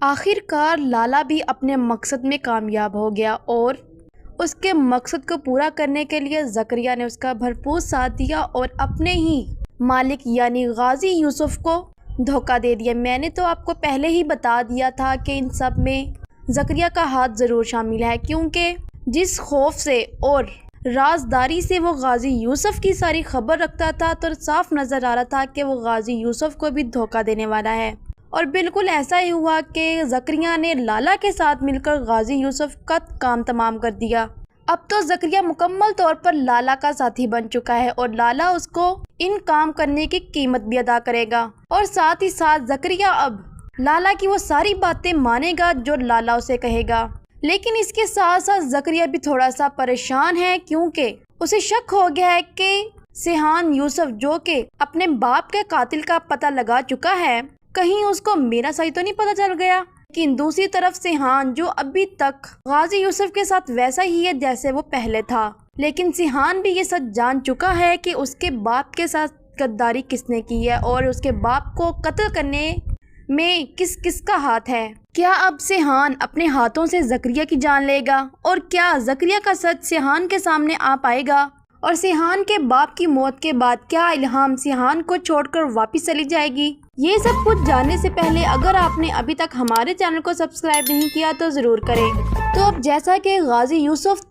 آخر کار لالا بھی اپنے مقصد میں کامیاب ہو گیا اور اس کے مقصد کو پورا کرنے کے لیے زکریا نے اس کا بھرپور ساتھ دیا اور اپنے ہی مالک یعنی غازی یوسف کو دھوکہ دے دیا۔ میں نے تو آپ کو پہلے ہی بتا دیا تھا کہ ان سب میں زکریا کا ہاتھ ضرور شامل ہے، کیونکہ جس خوف سے اور رازداری سے وہ غازی یوسف کی ساری خبر رکھتا تھا تو صاف نظر آ رہا تھا کہ وہ غازی یوسف کو بھی دھوکہ دینے والا ہے۔ اور بالکل ایسا ہی ہوا کہ زکریا نے لالا کے ساتھ مل کر غازی یوسف کا کام تمام کر دیا۔ اب تو زکریا مکمل طور پر لالا کا ساتھی بن چکا ہے اور لالا اس کو ان کام کرنے کی قیمت بھی ادا کرے گا، اور ساتھ ہی ساتھ زکریا اب لالا کی وہ ساری باتیں مانے گا جو لالا اسے کہے گا۔ لیکن اس کے ساتھ ساتھ زکریا بھی تھوڑا سا پریشان ہے، کیونکہ اسے شک ہو گیا ہے کہ سیحان یوسف جو کہ اپنے باپ کے قاتل کا پتہ لگا چکا ہے، کہیں اس کو میرا صحیح تو نہیں پتہ چل گیا۔ لیکن دوسری طرف سیحان جو ابھی تک غازی یوسف کے ساتھ ویسا ہی ہے جیسے وہ پہلے تھا، لیکن سیحان بھی یہ سچ جان چکا ہے کہ اس کے باپ کے ساتھ غداری کس نے کی ہے اور اس کے باپ کو قتل کرنے میں کس کس کا ہاتھ ہے۔ کیا اب سیحان اپنے ہاتھوں سے زکریا کی جان لے گا، اور کیا زکریا کا سچ سیحان کے سامنے آ پائے گا، اور سیحان کے باپ کی موت کے بعد کیا الہام سیحان کو چھوڑ کر واپس چلی جائے گی؟ یہ سب کچھ جاننے سے پہلے اگر آپ نے ابھی تک ہمارے چینل کو سبسکرائب نہیں کیا تو ضرور کریں۔ تو اب جیسا کہ غازی یوسف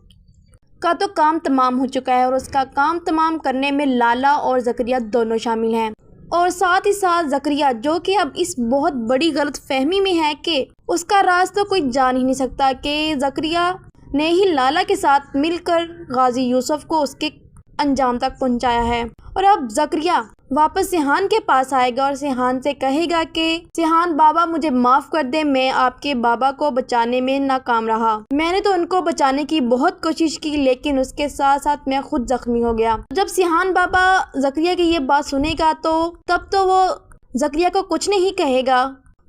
کا تو کام تمام ہو چکا ہے اور اس کا کام تمام کرنے میں لالا اور زکریا دونوں شامل ہیں، اور ساتھ ہی ساتھ زکریا جو کہ اب اس بہت بڑی غلط فہمی میں ہے کہ اس کا راز تو کوئی جان ہی نہیں سکتا کہ زکریا نے ہی لالا کے ساتھ مل کر غازی یوسف کو اس کے انجام تک پہنچایا ہے۔ اور اب زکریا واپس سیحان کے پاس آئے گا اور سیحان سے کہے گا کہ سیحان بابا مجھے معاف کر دے، میں آپ کے بابا کو بچانے میں ناکام رہا، میں نے تو ان کو بچانے کی بہت کوشش کی لیکن اس کے ساتھ ساتھ میں خود زخمی ہو گیا۔ جب سیحان بابا زکریا کی یہ بات سنے گا تو تب تو وہ زکریا کو کچھ نہیں کہے گا،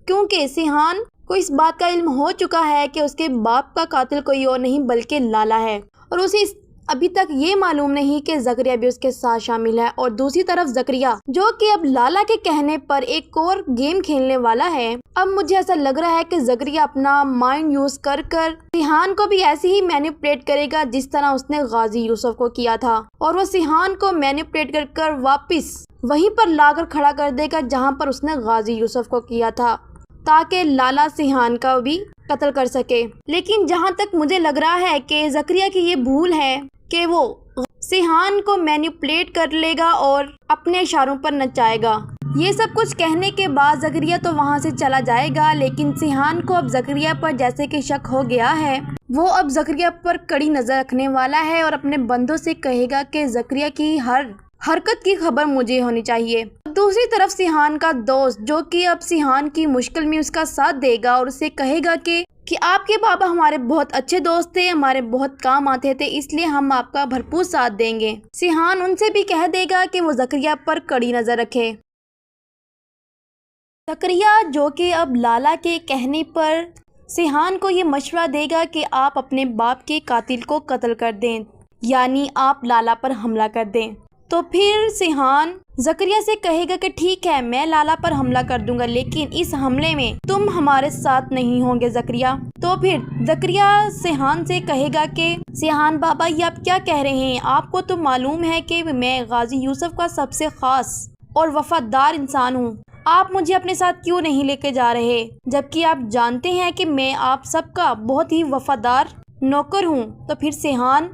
کیونکہ سیحان کو اس بات کا علم ہو چکا ہے کہ اس کے باپ کا قاتل کوئی اور نہیں بلکہ لالا ہے، اور اسے ابھی تک یہ معلوم نہیں کہ زکریا بھی اس کے ساتھ شامل ہے۔ اور دوسری طرف زکریا جو کہ اب لالا کے کہنے پر ایک اور گیم کھیلنے والا ہے، اب مجھے ایسا لگ رہا ہے کہ زکریا اپنا مائنڈ یوز کر کر سیحان کو بھی ایسے ہی مینیپولیٹ کرے گا جس طرح اس نے غازی یوسف کو کیا تھا، اور وہ سیحان کو مینیپولیٹ کر کر واپس وہیں پر لا کر کھڑا کر دے گا جہاں پر اس نے غازی یوسف کو کیا تھا، تاکہ لالا سیحان کا بھی قتل کر سکے۔ لیکن جہاں تک مجھے لگ رہا ہے کہ زکریا کی یہ بھول ہے کہ وہ سیحان کو مینیپولیٹ کر لے گا اور اپنے اشاروں پر نچائے گا۔ یہ سب کچھ کہنے کے بعد زکریا تو وہاں سے چلا جائے گا، لیکن سیحان کو اب زکریا پر جیسے کہ شک ہو گیا ہے، وہ اب زکریا پر کڑی نظر رکھنے والا ہے اور اپنے بندوں سے کہے گا کہ زکریا کی ہر حرکت کی خبر مجھے ہونی چاہیے۔ دوسری طرف سیحان کا دوست جو کہ اب سیحان کی مشکل میں اس کا ساتھ دے گا اور اسے کہے گا کہ آپ کے بابا ہمارے بہت اچھے دوست تھے، ہمارے بہت کام آتے تھے، اس لیے ہم آپ کا بھرپور ساتھ دیں گے۔ سیحان ان سے بھی کہہ دے گا کہ وہ زکریا پر کڑی نظر رکھے۔ زکریا جو کہ اب لالا کے کہنے پر سیحان کو یہ مشورہ دے گا کہ آپ اپنے باپ کے قاتل کو قتل کر دیں، یعنی آپ لالا پر حملہ کر دیں۔ تو پھر سیحان زکریا سے کہے گا کہ ٹھیک ہے میں لالا پر حملہ کر دوں گا، لیکن اس حملے میں تم ہمارے ساتھ نہیں ہوں گے زکریا۔ تو پھر زکریا سیحان سے کہے گا کہ سیحان بابا یہ آپ کیا کہہ رہے ہیں، آپ کو تو معلوم ہے کہ میں غازی یوسف کا سب سے خاص اور وفادار انسان ہوں، آپ مجھے اپنے ساتھ کیوں نہیں لے کے جا رہے، جبکہ آپ جانتے ہیں کہ میں آپ سب کا بہت ہی وفادار نوکر ہوں۔ تو پھر سیحان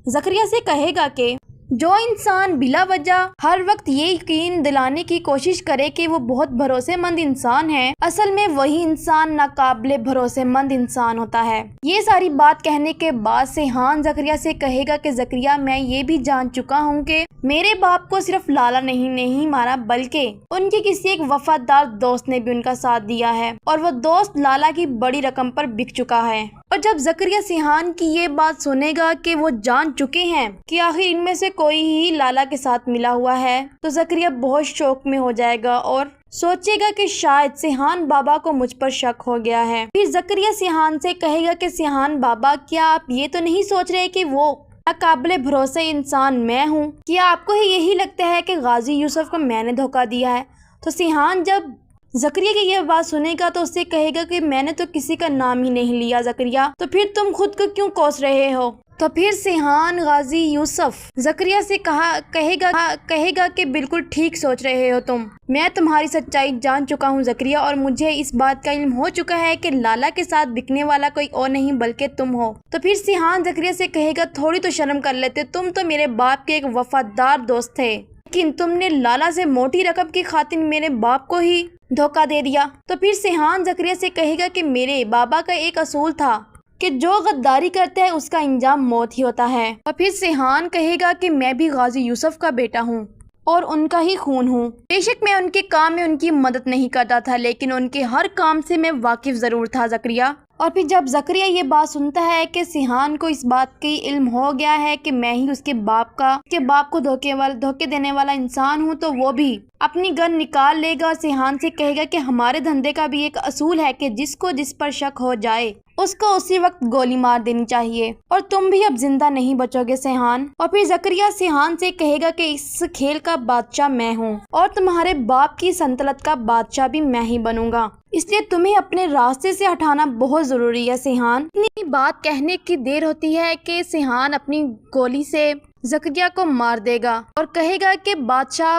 زکریا سے کہے گا کہ جو انسان بلا وجہ ہر وقت یہ یقین دلانے کی کوشش کرے کہ وہ بہت بھروسے مند انسان ہے، اصل میں وہی انسان ناقابل بھروسے مند انسان ہوتا ہے۔ یہ ساری بات کہنے کے بعد سیحان زکریا سے کہے گا کہ زکریا میں یہ بھی جان چکا ہوں کہ میرے باپ کو صرف لالا نہیں مارا بلکہ ان کے کسی ایک وفادار دوست نے بھی ان کا ساتھ دیا ہے، اور وہ دوست لالا کی بڑی رقم پر بک چکا ہے۔ اور جب زکریا سیحان کی یہ بات سنے گا کہ وہ جان چکے ہیں کہ آخر ان میں سے کوئی ہی لالا کے ساتھ ملا ہوا ہے، تو زکریا بہت شوق میں ہو جائے گا اور سوچے گا کہ شاید سیحان بابا کو مجھ پر شک ہو گیا ہے۔ پھر زکریا سیحان سے کہے گا کہ سیحان بابا کیا آپ یہ تو نہیں سوچ رہے کہ وہ ناقابل بھروسے انسان میں ہوں، کیا آپ کو ہی یہی لگتا ہے کہ غازی یوسف کو میں نے دھوکہ دیا ہے؟ تو سیحان جب زکریا کی یہ بات سنے گا تو اسے کہے گا کہ میں نے تو کسی کا نام ہی نہیں لیا زکریا، تو پھر تم خود کو کیوں کوس رہے ہو؟ تو پھر سیحان غازی یوسف زکریا سے کہے گا کہ بالکل ٹھیک سوچ رہے ہو تم، میں تمہاری سچائی جان چکا ہوں زکریا، اور مجھے اس بات کا علم ہو چکا ہے کہ لالا کے ساتھ بکنے والا کوئی اور نہیں بلکہ تم ہو۔ تو پھر سیحان زکریا سے کہے گا تھوڑی تو شرم کر لیتے، تم تو میرے باپ کے ایک وفادار دوست تھے، لیکن تم نے لالا سے موٹی رقم کی خاطر میرے باپ کو ہی دھوکہ دے دیا۔ تو پھر سیحان زکریا سے کہے گا کہ میرے بابا کا ایک اصول تھا کہ جو غداری کرتا ہے اس کا انجام موت ہی ہوتا ہے۔ اور پھر سیحان کہے گا کہ میں بھی غازی یوسف کا بیٹا ہوں اور ان کا ہی خون ہوں، بے شک میں ان کے کام میں ان کی مدد نہیں کرتا تھا، لیکن ان کے ہر کام سے میں واقف ضرور تھا زکریا۔ اور پھر جب زکریا یہ بات سنتا ہے کہ سیحان کو اس بات کی علم ہو گیا ہے کہ میں ہی اس کے باپ کو دھوکے دینے والا انسان ہوں، تو وہ بھی اپنی گن نکال لے گا اور سیحان سے کہے گا کہ ہمارے دھندے کا بھی ایک اصول ہے کہ جس پر شک ہو جائے اس کو اسی وقت گولی مار دینی چاہیے، اور تم بھی اب زندہ نہیں بچو گے سیحان۔ اور پھر زکریا سیحان سے کہے گا کہ اس کھیل کا بادشاہ میں ہوں اور تمہارے باپ کی سلطنت کا بادشاہ بھی میں ہی بنوں گا، اس لیے تمہیں اپنے راستے سے ہٹانا بہت ضروری ہے سیحان۔ اتنی بات کہنے کی دیر ہوتی ہے کہ سیحان اپنی گولی سے زکریا کو مار دے گا اور کہے گا کہ بادشاہ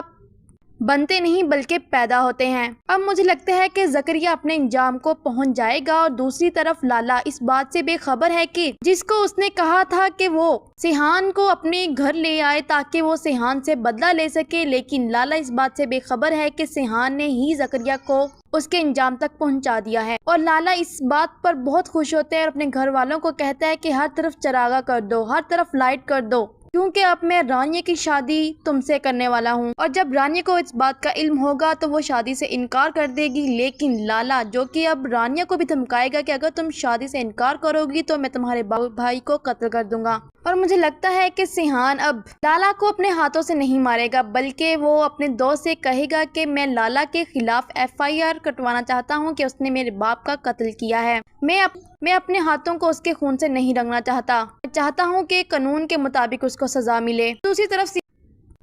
بنتے نہیں بلکہ پیدا ہوتے ہیں۔ اب مجھے لگتا ہے کہ زکریا اپنے انجام کو پہنچ جائے گا، اور دوسری طرف لالا اس بات سے بے خبر ہے کہ جس کو اس نے کہا تھا کہ وہ سیحان کو اپنے گھر لے آئے تاکہ وہ سیحان سے بدلہ لے سکے، لیکن لالا اس بات سے بے خبر ہے کہ سیحان نے ہی زکریا کو اس کے انجام تک پہنچا دیا ہے، اور لالا اس بات پر بہت خوش ہوتا ہے اور اپنے گھر والوں کو کہتا ہے کہ ہر طرف چراغا کر دو، ہر طرف لائٹ کر دو، کیونکہ اب میں رانیہ کی شادی تم سے کرنے والا ہوں۔ اور جب رانیہ کو اس بات کا علم ہوگا تو وہ شادی سے انکار کر دے گی، لیکن لالا جو کہ اب رانیہ کو بھی دھمکائے گا کہ اگر تم شادی سے انکار کرو گی تو میں تمہارے بھائی کو قتل کر دوں گا۔ اور مجھے لگتا ہے کہ سیحان اب لالا کو اپنے ہاتھوں سے نہیں مارے گا، بلکہ وہ اپنے دوست سے کہے گا کہ میں لالا کے خلاف FIR کٹوانا چاہتا ہوں کہ اس نے میرے باپ کا قتل کیا ہے، میں اپنے ہاتھوں کو اس کے خون سے نہیں رنگنا چاہتا ہوں کہ قانون کے مطابق اس کو سزا ملے۔ دوسری طرف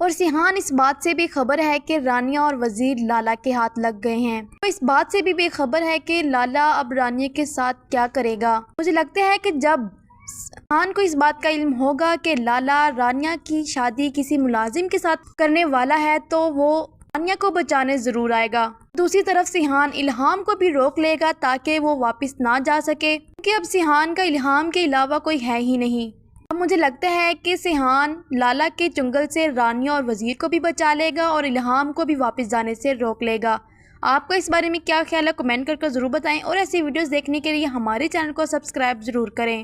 سیحان اس بات سے بھی خبر ہے کہ رانیہ اور وزیر لالا کے ہاتھ لگ گئے ہیں، وہ اس بات سے بھی بے خبر ہے کہ لالا اب رانیہ کے ساتھ کیا کرے گا۔ مجھے لگتا ہے کہ جب سیحان کو اس بات کا علم ہوگا کہ لالا رانیہ کی شادی کسی ملازم کے ساتھ کرنے والا ہے تو وہ رانیہ کو بچانے ضرور آئے گا۔ دوسری طرف سیحان الہام کو بھی روک لے گا تاکہ وہ واپس نہ جا سکے، کیونکہ اب سیحان کا الہام کے علاوہ کوئی ہے ہی نہیں۔ اب مجھے لگتا ہے کہ سیحان لالا کے چنگل سے رانیہ اور وزیر کو بھی بچا لے گا اور الہام کو بھی واپس جانے سے روک لے گا۔ آپ کو اس بارے میں کیا خیال ہے کمنٹ کر ضرور بتائیں، اور ایسی ویڈیوز دیکھنے کے لیے ہمارے چینل کو سبسکرائب ضرور کریں۔